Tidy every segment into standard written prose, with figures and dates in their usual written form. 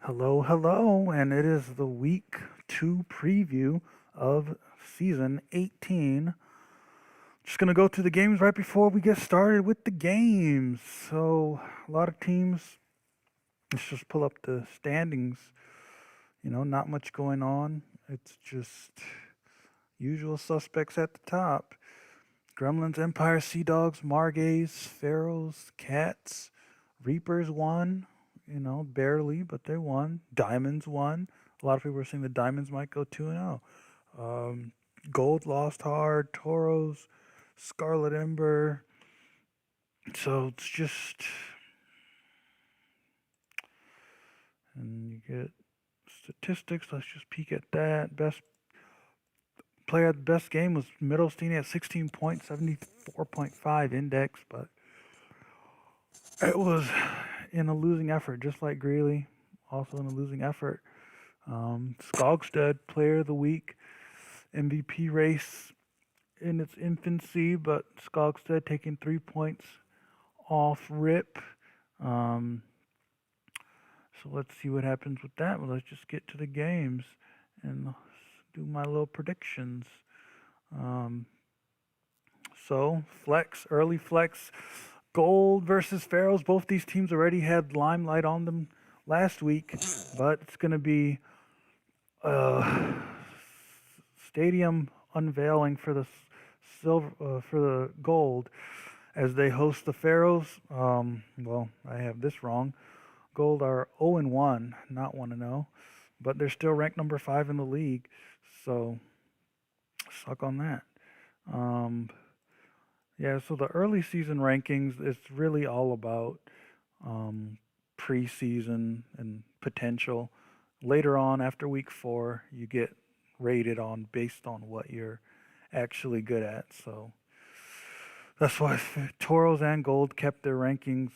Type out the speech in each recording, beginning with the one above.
Hello, hello, and it is the week 2 preview of season 18. Just going to go through the games right before we get started with the games. So, a lot of teams, let's just pull up the standings. Not much going on. It's just usual suspects at the top. Gremlins, Empire, Sea Dogs, Margays, Pharaohs, Cats, Reapers won, barely, but they won. Diamonds won. A lot of people are saying the Diamonds might go 2-0. Um, Gold lost hard. Toros, Scarlet Ember. So it's just, and you get statistics. Let's just peek at that. Best player at the best game was Middlestein at 16 points, 74.5 index, but it was in a losing effort, just like Greeley, also in a losing effort. Skogstad, player of the week, MVP race in its infancy, but Skogstad taking 3 points off rip. Um, so let's see what happens with that. Well, let's just get to the games and do my little predictions. Um, so early flex, Gold versus Pharaohs. Both these teams already had limelight on them last week, but it's going to be stadium unveiling for the silver for the Gold as they host the Pharaohs. Well, I have this wrong. Gold are 0-1, not 1-0, but they're still ranked number 5 in the league. So suck on that. Yeah, so the early season rankings, it's really all about preseason and potential. Later on, after week 4, you get rated on based on what you're actually good at. So that's why Toros and Gold kept their rankings.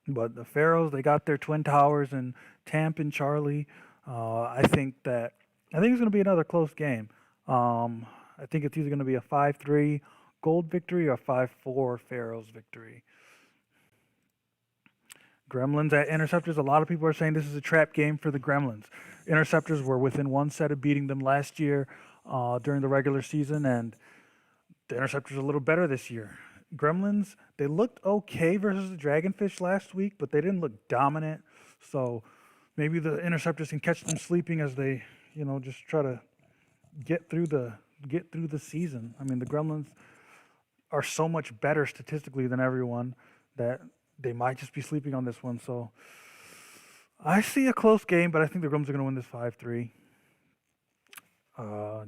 But the Pharaohs, they got their Twin Towers and Tamp and Charlie. I think it's going to be another close game. I think it's either going to be a 5-3 Gold victory or a 5-4 Pharaohs victory. Gremlins at Interceptors. A lot of people are saying this is a trap game for the Gremlins. Interceptors were within one set of beating them last year during the regular season, and the Interceptors are a little better this year. Gremlins, they looked okay versus the Dragonfish last week, but they didn't look dominant. So maybe the Interceptors can catch them sleeping as they, just try to get through the season. I mean, the Gremlins are so much better statistically than everyone that they might just be sleeping on this one. So I see a close game, but I think the Gremlins are going to win this 5-3.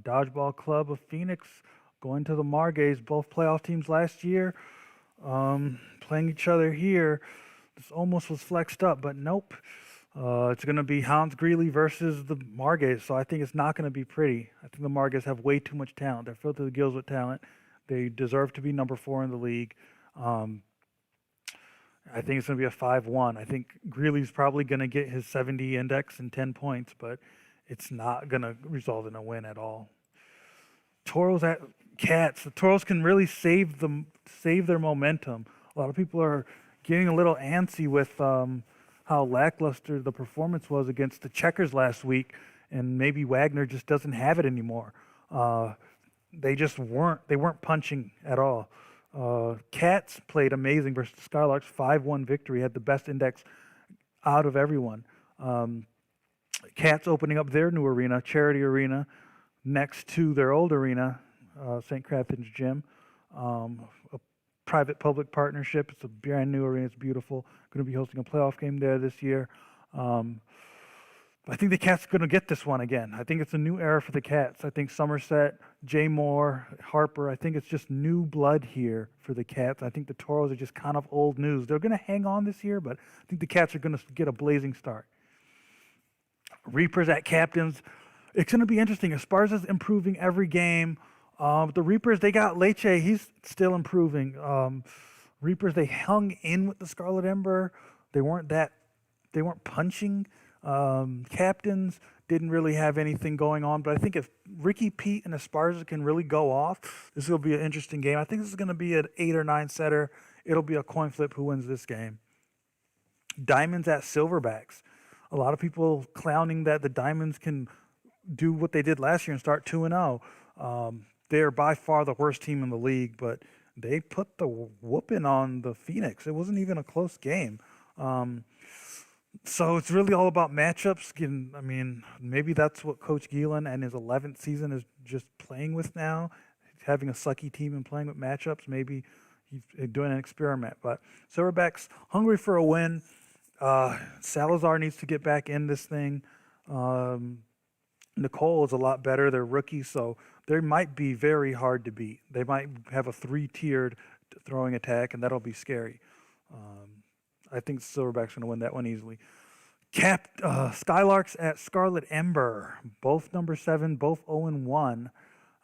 Dodgeball Club of Phoenix going to the Margays, both playoff teams last year, playing each other here. This almost was flexed up, but nope. It's going to be Hans Greeley versus the Margays, so I think it's not going to be pretty. I think the Margays have way too much talent. They're filled to the gills with talent. They deserve to be number 4 in the league. I think it's going to be a 5-1. I think Greeley's probably going to get his 70 index and 10 points, but it's not going to result in a win at all. Toros at Cats. The Toros can really save their momentum. A lot of people are getting a little antsy with how lackluster the performance was against the Checkers last week, and maybe Wagner just doesn't have it anymore. They weren't punching at all. Cats played amazing versus the Skylarks, 5-1 victory, had the best index out of everyone. Cats opening up their new arena, Charity Arena, next to their old arena, St. Catherine's Gym. A private-public partnership. It's a brand new arena. It's beautiful. Going to be hosting a playoff game there this year. I think the Cats are going to get this one again. I think it's a new era for the Cats. I think Somerset, Jay Moore, Harper, I think it's just new blood here for the Cats. I think the Toros are just kind of old news. They're going to hang on this year, but I think the Cats are going to get a blazing start. Reapers at Captains. It's going to be interesting. Esparza's improving every game. The Reapers, they got Leche. He's still improving. Reapers, they hung in with the Scarlet Ember. They weren't punching. Captains didn't really have anything going on, but I think if Ricky, Pete, and Esparza can really go off, this will be an interesting game. I think this is going to be an 8 or 9 setter. It'll be a coin flip who wins this game. Diamonds at Silverbacks. A lot of people clowning that the Diamonds can do what they did last year and start 2-0. They're by far the worst team in the league, but they put the whooping on the Phoenix. It wasn't even a close game. Um, so it's really all about matchups. I mean, maybe that's what Coach Gielan and his 11th season is just playing with now, having a sucky team and playing with matchups. Maybe he's doing an experiment. But Silverbacks hungry for a win. Salazar needs to get back in this thing. Nicole is a lot better. They're rookies, so they might be very hard to beat. They might have a 3-tiered throwing attack, and that'll be scary. I think Silverback's going to win that one easily. Skylarks at Scarlet Ember, both number 7, both 0-1,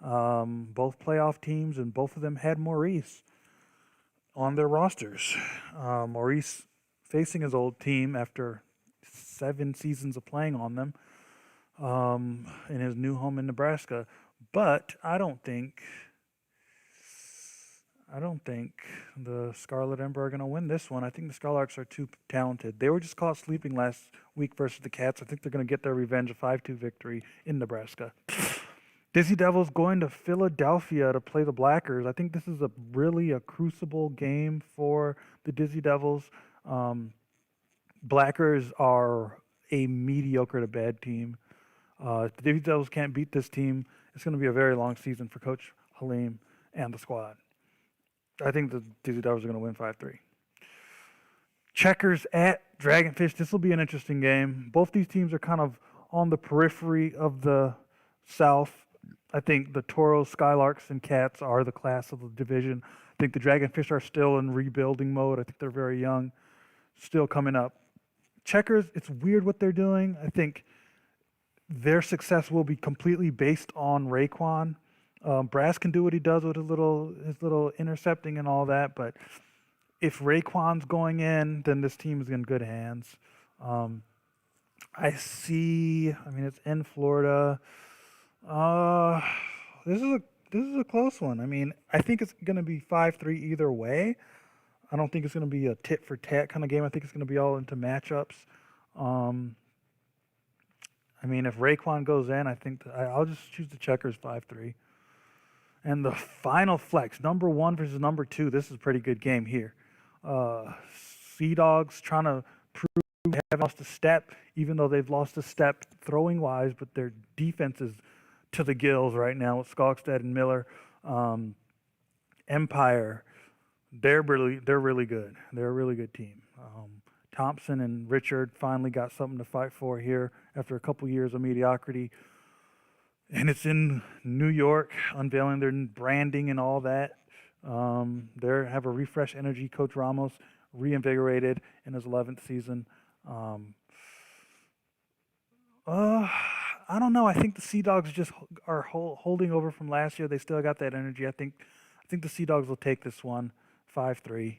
both playoff teams, and both of them had Maurice on their rosters. Maurice facing his old team after 7 seasons of playing on them in his new home in Nebraska. But I don't think the Scarlet Ember are going to win this one. I think the Skylarks are too talented. They were just caught sleeping last week versus the Cats. I think they're going to get their revenge, a 5-2 victory in Nebraska. Dizzy Devils going to Philadelphia to play the Blackers. I think this is really a crucible game for the Dizzy Devils. Blackers are a mediocre to bad team. If the Dizzy Devils can't beat this team, it's going to be a very long season for Coach Halim and the squad. I think the Dizzy Devils are going to win 5-3. Checkers at Dragonfish. This will be an interesting game. Both these teams are kind of on the periphery of the South. I think the Toros, Skylarks, and Cats are the class of the division. I think the Dragonfish are still in rebuilding mode. I think they're very young, still coming up. Checkers, it's weird what they're doing. I think their success will be completely based on Raekwon. Brass can do what he does with his little intercepting and all that, but if Raekwon's going in, then this team is in good hands. It's in Florida. This is a close one. I mean, I think it's going to be 5-3 either way. I don't think it's going to be a tit for tat kind of game. I think it's going to be all into matchups. If Raekwon goes in, I think I'll just choose the Checkers 5-3. And the final flex, number 1 versus number 2. This is a pretty good game here. Sea Dogs trying to prove they haven't lost a step, even though they've lost a step throwing wise, but their defense is to the gills right now with Skogstad and Miller. Empire, they're really good. They're a really good team. Thompson and Richard finally got something to fight for here after a couple years of mediocrity. And it's in New York, unveiling their branding and all that. They have a refreshed energy. Coach Ramos reinvigorated in his 11th season. I don't know. I think the Sea Dogs just are holding over from last year. They still got that energy. I think the Sea Dogs will take this one 5-3.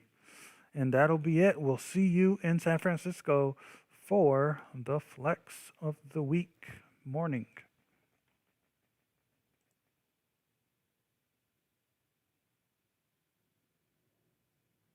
And that'll be it. We'll see you in San Francisco for the Flex of the Week morning.